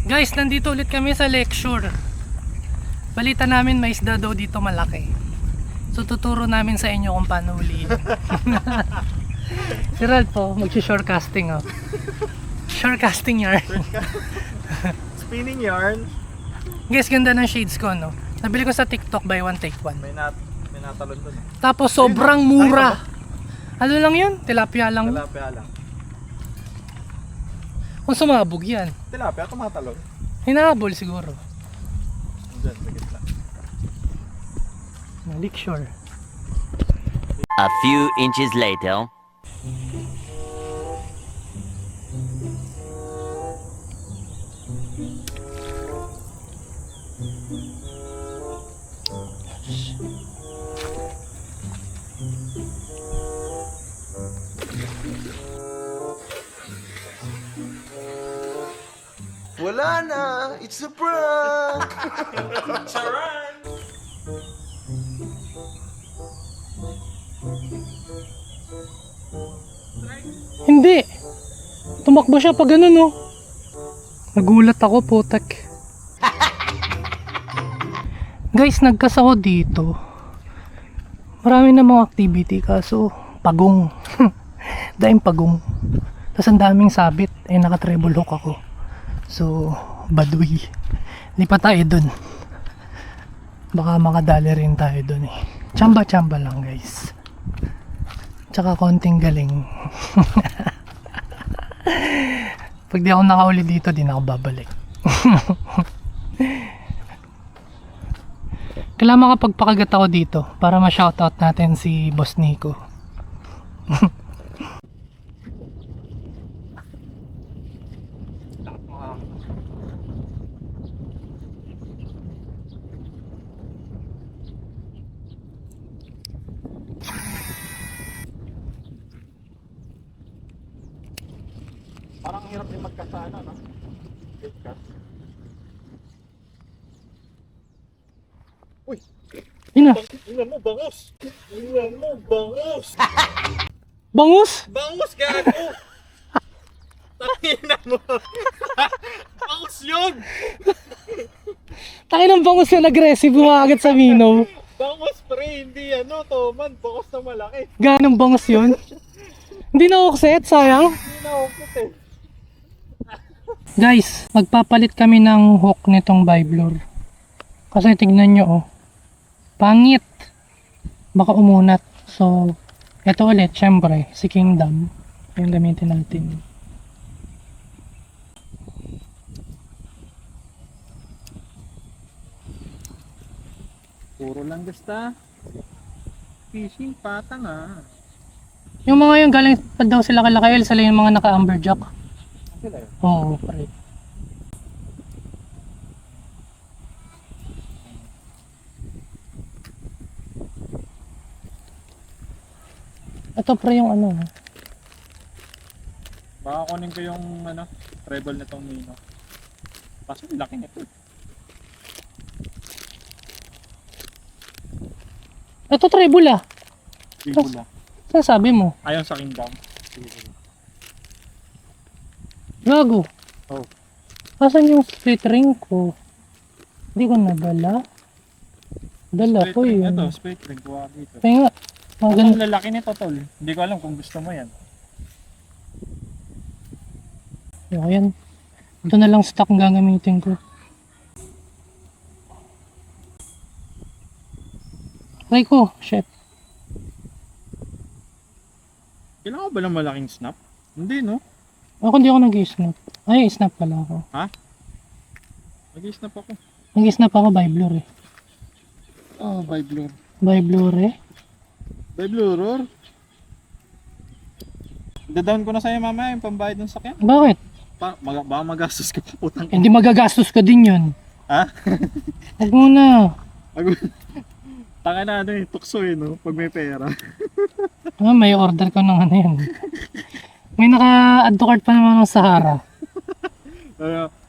Guys, nandito ulit kami sa Lakeshore. Balita namin may isda daw dito malaki. So tuturo namin sa inyo kung paano huliin. Si Ralph po, mag-shorecasting oh. Shorecasting yarn. Spinning yarn. Guys, ganda ng shades ko no. Nabili ko sa TikTok, buy one take one. May natalon dun. Tapos sobrang mura. Ano lang yun? Tilapia lang. Tilapia lang. Kung sumabog yan. Tilapia, tumatalon. Hinahabol siguro. Diyan, sa gitna. Lakeshore. A few inches later. Wala na, it's a prank! Charan! Hindi. Tumakbo siya pag ganun oh. Nagulat ako, putek. Guys, nagkasako dito. Marami na mga activity kaso pagong. Daing pagong. Tapos ang daming sabit. Eh naka-treble hook ako. So, baduy. Lipat tayo dun. Baka makadali rin tayo dun eh. Chamba-chamba lang guys. Tsaka konting galing. Pag di ako nakauli dito, di na ako babalik. Kailangan makapagpakagat ako dito para ma-shoutout natin si Boss Nico. Parang hirap din magkasana, no? Podcast. Uy! Yun na. Ilan mo, bangus! Ilan mo, bangus! Bangus! Bangus, gago! Tangina mo! Bangus yun! Takin ng bangus yun, aggressive agad sa minaw. Bangus, pre! Hindi ano, toman. Bangus na malaki. Ganong bangus yun? Hindi na offset, sayang. Hindi na ukot eh. Guys, magpapalit kami ng hook nitong Biblor. Kasi tignan nyo oh. Pangit. Baka umunat. So, ito ulit, syempre, si Kingdom. Yung gamitin natin. Puro lang basta. Fishing patang ah. Yung mga yung galing pa daw sila kalakail, sila yung mga naka-amberjack. Sila yun. Oo, pre. Ito pre yung ano. Baka kunin ko yung ano, treble na tong Mino. Kaso laki nito. Ito treble ah. Bibula. Saan sabi mo? Ayon sa Kingdom. Gago. Oh. Asan yung split ring ko? Hindi ko nadala. Dala ko Split ring yun. ito, split ring. Kuha dito. Kaya nga. Ang Maganda. lalaki nito tol. Hindi ko alam kung gusto mo yan. Ayan. Ito na lang stock ang gagamitin ko. Try ko. Shit. Kailangan ba ng malaking snap? Hindi no? Ako hindi ako nag-snap. Ay, snap pala ako. Nag-snap ako. Nag-snap ako by Blur eh. Oh, by blur. By Blur eh. By bluror? Dadown ko na sa'yo mamaya yung pambayad ng sakyan. Bakit? Baka magastos ka pa putang. Hindi magagastos ko din yun. Ha? Huwag muna. Tanga na ano eh, tukso eh no, pag may pera. Ah, may order ko ng ano yun. May naka-add to cart pa naman ng Sahara.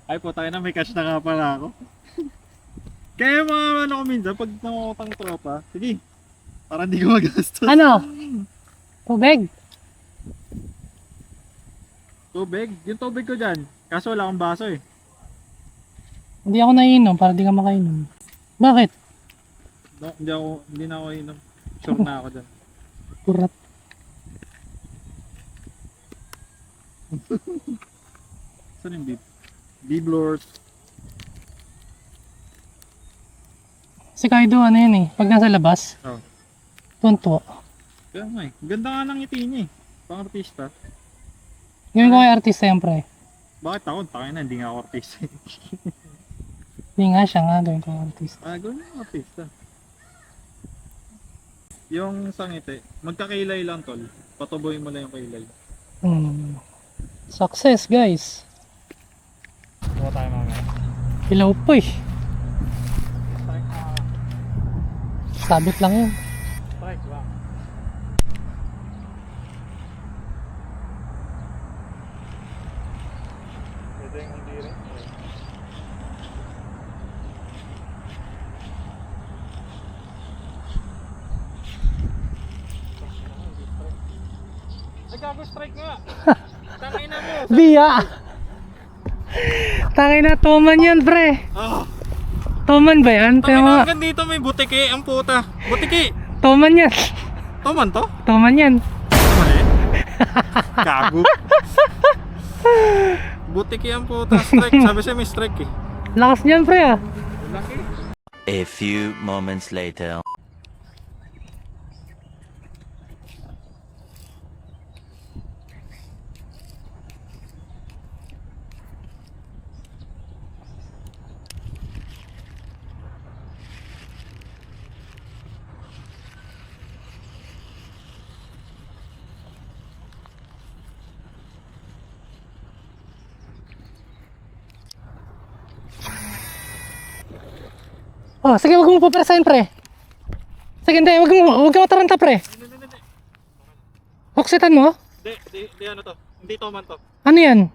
Ay po, tayo na may cash na nga pala ako. Kaya mga ano ko minsan, pag nangungutang tropa, sige, para hindi ko magastos. Ano? Tubig? Tubig? Yung tubig ko dyan. Kaso wala akong baso eh. Hindi ako naiinom para di ka makainom. Bakit? Hindi na ako inom. Sure na ako dyan. Kurat. Saan yung beef? Beeblord. Si Kaido ano yun eh. Pag nasa labas, Oh. tuntua. Kaya nga eh. Ganda nga ng ngiti niya eh. Pang artista. Gawin ko kay artista yan pre. Bakit ako? Takay na, hindi nga ako artista. Hindi nga siya nga gawin ko kay artista. Gawin na artista. Yung sa ngiti, magkakilay lang tol. Patuboy mo lang yung kilay. Success guys. Buka tayo mamaya. Hilaw po eh. Sabit lang yun. Strike ba? Pwede yung hindi rin. Nagago strike nga! Tangay na mo! Biya! Tangay na, Toman yan pre. Toman ba yan? Tangay Kaya na mga, hanggang dito may butiki ang puta. Butiki! Toman yan. Toman to? Toman yan. Mali? Gago. Butiki ang puta. Strike. Sabi siya may strike eh. Lakas niyan pre ah. Laki. A few moments later. Oh, sige wag mo pupersahin pre. Sige hindi, wag mo taranta pre. Hindi. Oksitan mo? Di ano to. Hindi Toman to. Ano yan?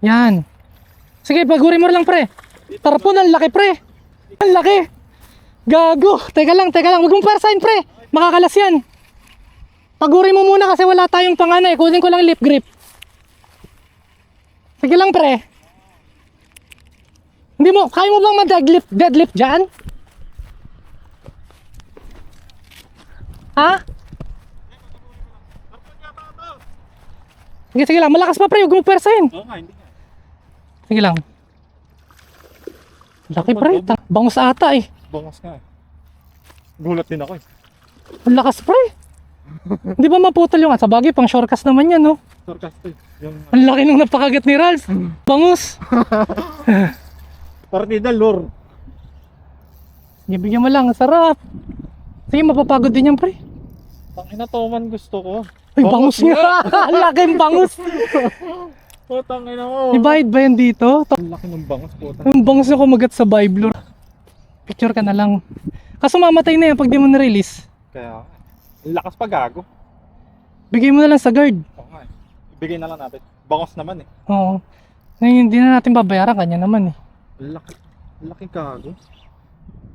Yan. Sige, paguri mo lang pre. Tarpon, ang laki pre. Ang laki. Gago. Teka lang. Wag mong persahin pre. Makakalas yan. Paguri mo muna kasi wala tayong panganay. Kunin ko lang lip grip. Sige lang pre. Hindi mo, kaya mo bang deadlift dyan? Ha? Sige lang, malakas pa pre, huwag mo persahin. Oo nga, hindi nga. Sige lang. Laki pre, bangus ata eh. Bangos nga eh. Gulat din ako eh. Ang lakas pre. Di ba maputol yung sa bagay, pang shortcast naman yan no? Sarcastic. Yung Ang laki nung napakagat ni Ralph. Bangus. partida lure. Ibigyan mo lang, sarap. Sige, mapapagod din yan pre. Tangina Toman gusto ko. Ay, bangus nga. Ang laking bangus. Tangina mo. Ibayad ba yan dito? Ang laki ng bangos puta. Ang bangus na kumagat sa Bible. Picture ka na lang. Kaso mamatay na yan pag di mo na-release. Kaya, ang lakas pa gago. Bigay mo na lang sa guard. Oo nga eh. Ibigay na lang natin. Bangos naman eh. Oo. Ngayon, hindi na natin babayaran kanya naman eh. Ang laki gago.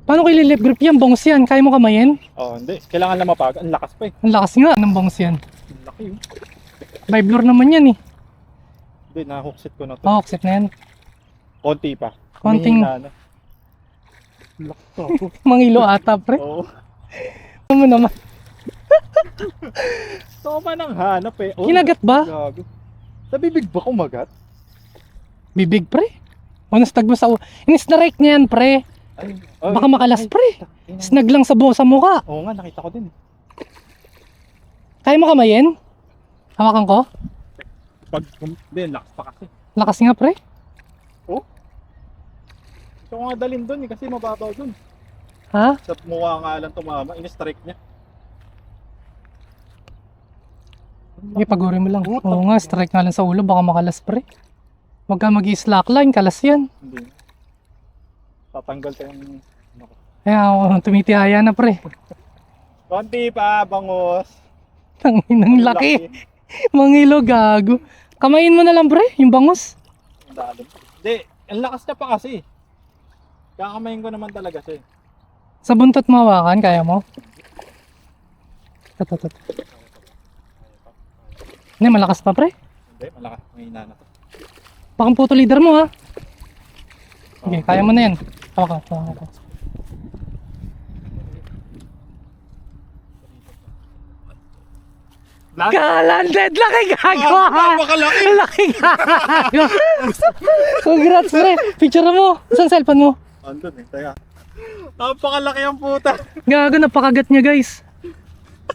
Paano kayo lip grip yan? Bangus yan. Kaya mo kamayin? Oh, hindi. Kailangan lang mapag. Ang lakas pa eh. Ang lakas nga ng bangus yan. Ang laki yun. Bible naman yan eh. Hindi, nahuksit ko na to. Oo, accept na yan. Konti pa. Konting- Humihina na. Ang laki gago. Mangilo ata pre. Oo. Ano mo naman? Toma nang hanap eh. Oh, Kinagat ba? gago. Sa bibig ba kumagat? Bibig pre. O nastag mo sa in-strike niya yan pre. Ay, Baka makalas pre. Snag lang sa mukha. Oo nga, nakita ko din. Kaya mo kamayin? Hawakan ko? Pag, hindi, lakas pa kasi. Lakas nga pre. Oh? Ito ko nga dalhin dun eh, kasi mababaw dun. Ha? Sa mukha nga lang tumama, in-strike niya. Sige, paguri mo lang. Oo nga, strike nga lang sa ulo. Baka makalas pre. Huwag ka mag-slackline. Kalas yan. Hindi. Tatanggal ko yung... Kaya tumitihaya na pre. Konti pa, bangos. Tanginang laki. Mangilo gago. Kamayin mo na lang pre, yung bangus. Ang dali. Hindi, ang lakas niya pa kasi. Kakamayin ko naman talaga siya. Sa buntot mo hawakan, kaya mo? Tatat. Hindi, malakas pa pre. Hindi, malakas. May ina na to. Baka puto leader mo ha. Okay, kaya mo na yan. Okay. Landed! Laki gago! Napakalaki! Laki gago! Congrats pre! Picture mo! Saan cellphone mo? Andun eh, teka. Napakalaki ang puta. Gago, napakagat niya guys.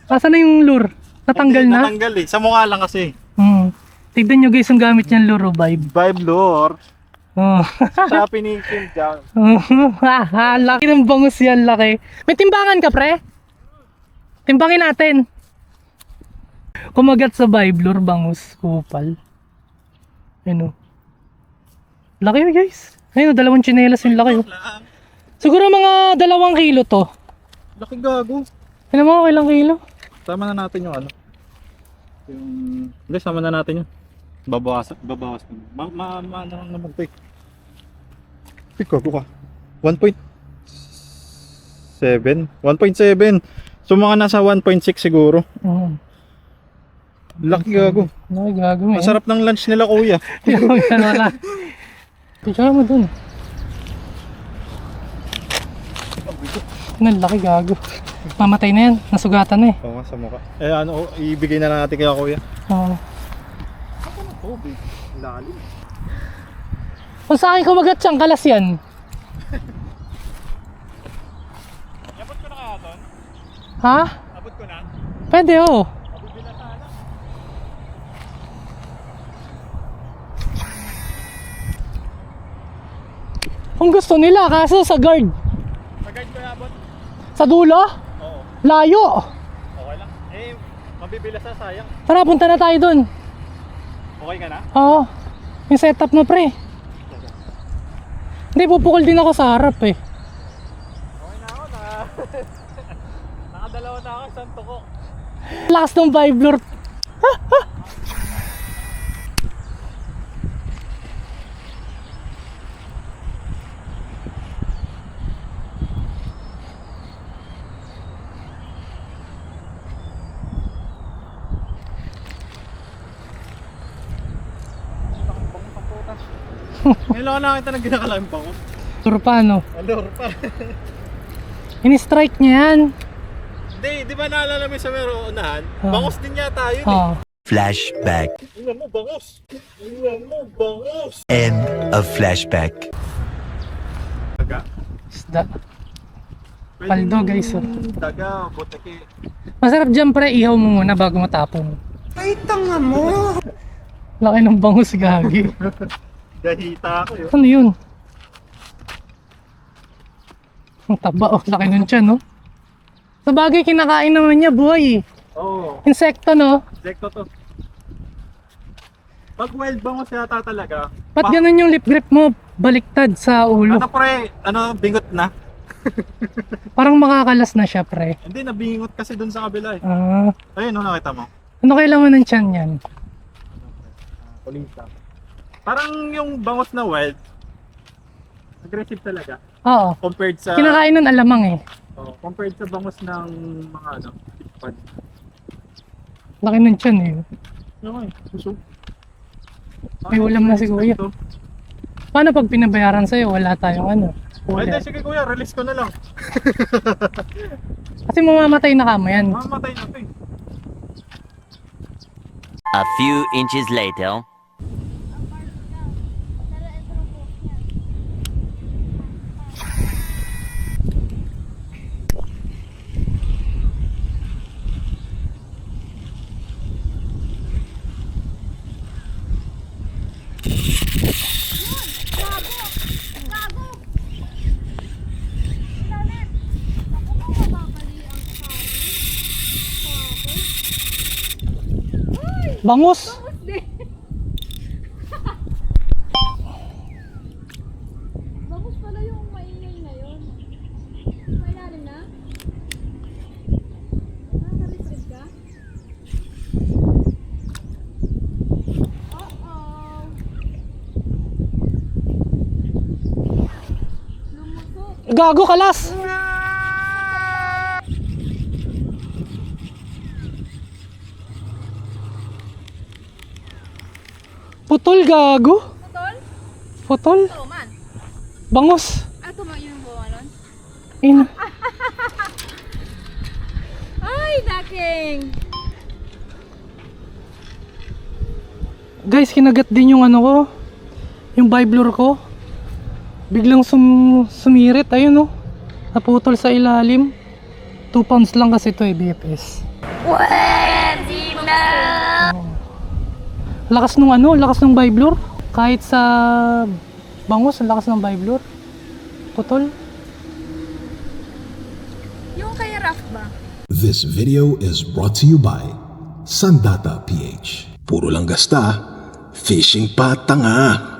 Asan na yung lure? Natanggal Hindi, na? Natanggal eh. Sa mukha lang kasi. Tignan nyo guys yung gamit niyang lure, Vibe. Vibe lure. Oh. Shopee ni Kim Jong. Laki ng bangus yan, laki. May timbangan ka pre? Timbangin natin. Kumagat sa Vibe lure, bangus, kupal. Ayun o. Laki guys. Ayun o, 2 tsinelas yung laki o. Siguro mga 2 kilo to. Laki gago. Ano mo, ilang kilo? Sama na natin yung ano. Hindi, sama na natin yun. Babawas. Ano lang naman ito eh. Gago ka. 1.7. 1.7. So mga nasa 1.6 siguro. Laki gago. Laki gago eh. Masarap ng lunch nila kuya. Yan wala. Picture mo dun. Ano, laki gago. Mamatay na yan. Nasugatan na eh. Oo nga sa mukha. Eh ano, ibigay na lang natin kaya kuya. Oo. Oh, big. Lalim. Kung sa akin kumagat siyang kalas yan. Abot ko na kaya ton? Ha? Abot ko na? Pwede oh. Mabibila sana. Kung gusto nila, kaso sa guard. Sa guide ko abot? Sa dulo? Oo. Layo. Okay lang. Eh, mabibila sa sayang. Tara, punta na tayo dun. Okay ka na? Oo. Yung setup mo pre. Hindi, pupukol din ako sa harap eh. Okay na ako na. Nakadalawa na ako isang tuko. Lakas ng vibe lure. Ngayon lang nakita na ginakalaan pa ko. Lure pa no? Alor pa. Ini-strike niya yan. Hindi, di ba naalala mo sa meron unahan? Ah. Bangos din yata yun eh. Oo. Flashback. Tingnan mo, bangos. Tingnan mo, bangos. End of flashback. Daga. Isda. Paldo, guys, oh. Daga, butake. Masarap dyan pre, ihaw mo muna bago matapon. Ay, tanga mo! Laki ng bangus gagi. Dahita ako yun. Ano yun? Ang taba oh, laki nun siya no? Sa bagay kinakain naman niya buhay eh. Oo. Insekto no? Sekto to. Pag wild bangos yata talaga. Ba't ganun yung lip grip mo baliktad sa ulo? Ano pre, ano, bingot na? Parang makakalas na siya pre. Hindi, nabingot kasi dun sa kabila eh. Ah, Ayun, no, nakita mo. ano kailangan ng tiyan yan? Kulita. Parang yung bangos na wild, aggressive talaga. Oo. Compared sa... Kinakain nun alamang eh. compared sa bangos ng mga ano, tipad. Laki ng tiyan eh. Okay, susog. May ulam na si Kuya. Paano pag pinabayaran sa'yo? Wala tayong ano. Ay, Wala. sige kuya, release ko na lang. Kasi mamamatay na kamo yan. Mamatay na to eh. A few inches later. Bangus! Bangus pala yung maingay ngayon. Mailalim na? Nakaka-receive ka? Uh-oh. Lumusok. Gago kalas! Putol gago! Putol? Putol? Ito man. Bangus! Yun po, ano? Ina. Ay, daking! Guys, kinagat din yung ano ko. Yung viblur ko. Biglang sumirit. Ayun oh. Naputol sa ilalim. 2 pounds lang kasi ito eh, BFS. Lakas nung ano, lakas nung viblur. Kahit sa bangus, ang lakas ng viblur. Putol. Yung kay Raf ba? This video is brought to you by Sandata PH. Puro lang gasta, fishing pa tanga.